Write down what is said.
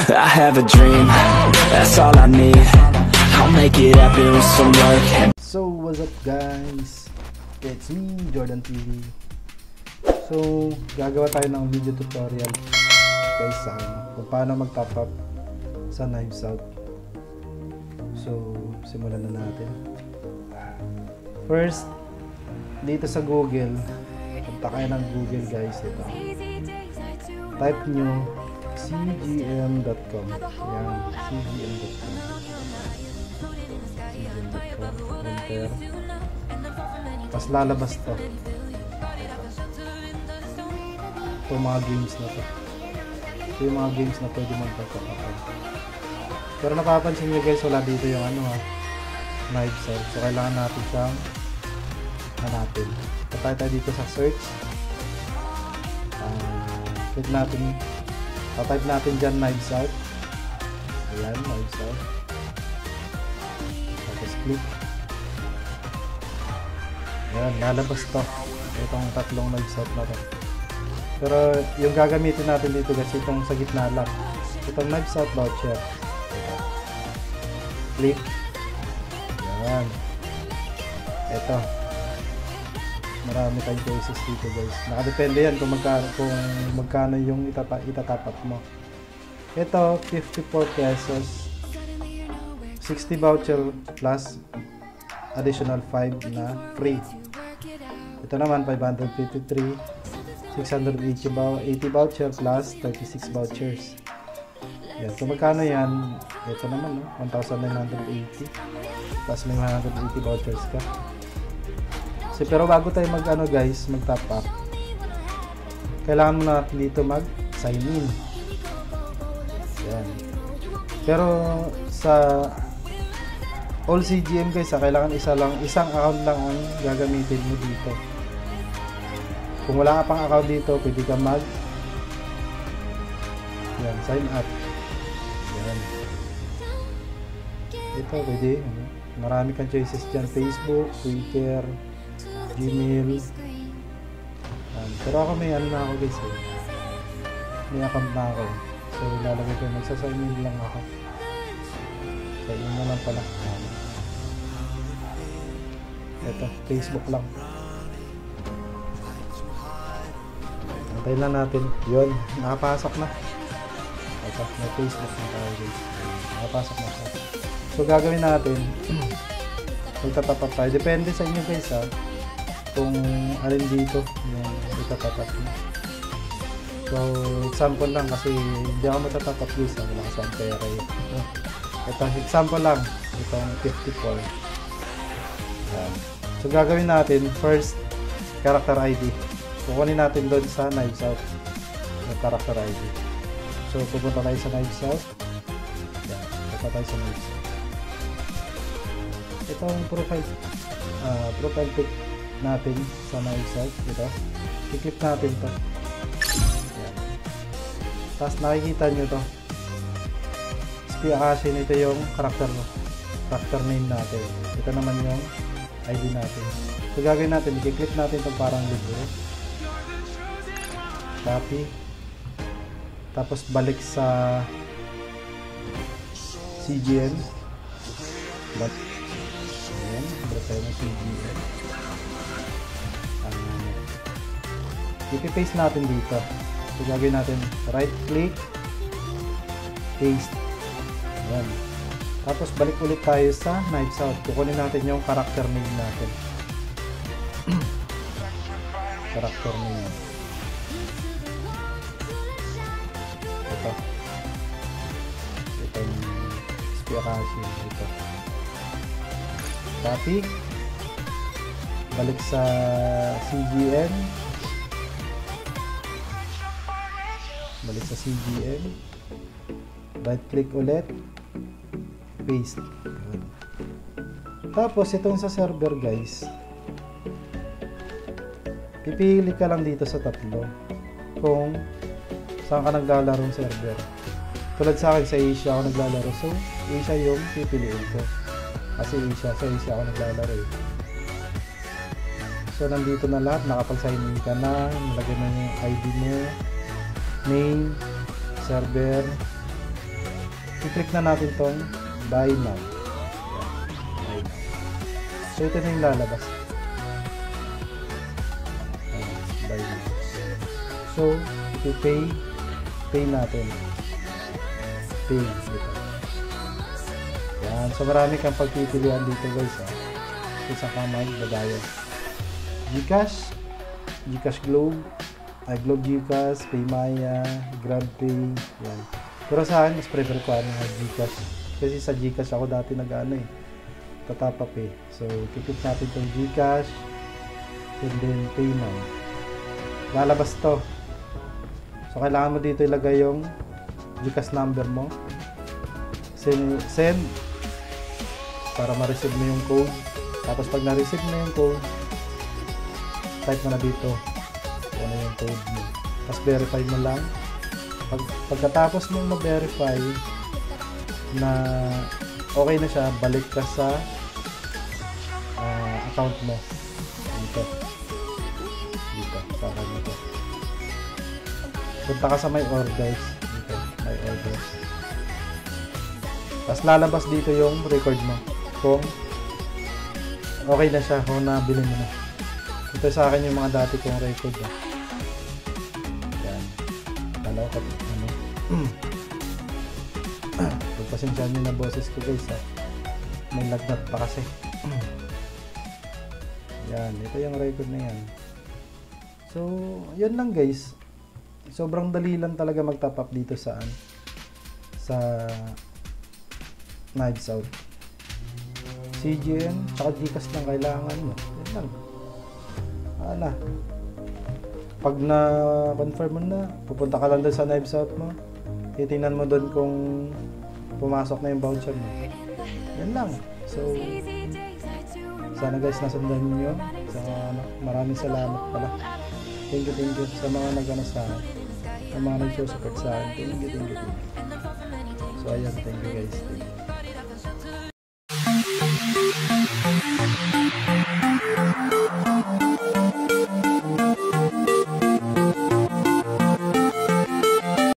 I have a dream, that's all I need. I'll make it happen with some work. So what's up guys, it's me Jordan TV. So gagawa tayo ng video tutorial guys sa kung paano mag top up sa Knives Out. So simulan na natin. First, dito sa Google, punta kayo ng Google guys. Ito, type nyo cgm.com. Yan, cgm.com. Enter. Tapos lalabas to. Ito mga games na to. Ito yung mga games na pwede magpapakapal. Pero napapansin nyo guys, wala dito yung Knives Out. So kailangan natin siyang hanapin. Patay tayo dito sa search. Click natin. Type natin dyan Knives Out. Ayan, Knives Out. Tapos click. Ayan, lalabas to. Itong tatlong Knives Out na to. Pero yung gagamitin natin dito kasi itong sa gitna lang. Itong Knives Out voucher. Click. Ayan. Ito. Marami tayong choices dito guys. Nakadepende yan kung magkano yung itatapat mo. Ito, 54 pesos. 60 voucher plus additional 5 na free. Ito naman, 553. 680 voucher plus 36 vouchers. Yan. So magkano yan? Ito naman, no? 1,980 plus may 180 vouchers ka. So, pero bago tayo mag guys, mag top up, kailangan muna natin dito mag sign in. Yan. Pero sa all CGM guys, kailangan isang account lang ang gagamitin mo dito. Kung wala ka pang account dito, pwede ka mag yan, sign up. Yan. Ito pwede, marami kang choices dyan, Facebook, Twitter, Gmail. Pero ako may na ako guys eh. May account na ako. So ilalagay ko, magsasign in lang ako. Sign in na lang pala. Ito, Facebook lang. Antayin lang natin. Yun, nakapasok na. Ito, may Facebook na tayo guys. Nakapasok na siya. So gagawin natin, magtatapap tayo. Depende sa inyo guys ha, kung alin dito yung itatapap mo. So example lang kasi hindi ako matatapap guys, wala kasi ang pera yun. Ito example lang, itong 54. So gagawin natin, first character ID, kukunin natin doon sa Knives Out yung character ID. So pupunta tayo sa Knives Out. Yan, pupunta tayo sa Knives Out. Itong profile pic natin sa Knives Out, ito, i-click natin to. Ayan. Tapos nakikita nyo to, Spiakashi, ito yung character name natin, ito naman yung ID natin. So gagawin natin, i-click natin itong parang libro, copy, tapos balik sa CGM, ayan, balik tayo ng CGM. Ipi-paste natin dito. So gagawin natin right click, paste. Ayan. Tapos balik ulit tayo sa Knives Out. Kukunin natin yung character name natin. Character name. Ito. Ito yung Spiakashi. Ito. Copy. Balik sa CGM. Balik sa CGM, right click ulit, paste. Tapos itong sa server guys, pipili ka lang dito sa tatlo kung saan ka naglalaro server. Tulad sa akin, sa Asia ako naglalaro, so Asia yung pipiliin ko kasi sa Asia ako naglalaro eh. So nandito na lahat, nakapag-sign in ka na, nilagay na yung ID mo, name, server, i-click na natin tong buy now. Buy now. So ito na yung lalabas. Buy now. So pay natin. Pay dito. Yan. So marami kang pagpipilian dito guys. Isa kang magbabayad. GCash, GCash Globe, Globe GCash, Paymaya, GrabPay, yan. Pero sa akin, mas prefer ko GCash. Kasi sa GCash ako dati tatapap eh. So, kikip natin itong GCash, and then Pay now. Lalabas to. So, kailangan mo dito ilagay yung GCash number mo. Send para ma-receive mo yung code. Tapos pag na-receive mo yung code, type mo na dito kung ano yung code mo. Tapos verify mo lang. Pagkatapos mo ma-verify na okay na siya, balik ka sa account mo. Dito. Sa account mo to. Punta ka sa my orders. Dito. My orders. Tapos lalabas dito yung record mo. Kung okay na siya, kung nabili mo na. Ito sa akin yung mga dati kong record. Yan. Dalaw ka. Pagpasensyahan nyo na boses ko guys. May lagnat pa kasi. Yan. Ito yung record na yan. So, yun lang guys. Sobrang dali lang talaga mag-top up dito sa Knives Out. CGN, tsaka GCash lang kailangan mo. Yan lang. Pag na-confirm mo na, pupunta ka lang doon sa Knives Out mo. Titingnan mo doon kung pumasok na yung voucher mo. Yan lang. So, sana guys nasundan niyo. So, maraming salamat pala. Thank you sa mga nag-ano sa akin. Sa mga nag-support sa akin. Thank you. So, ayan. Thank you guys. Thank you.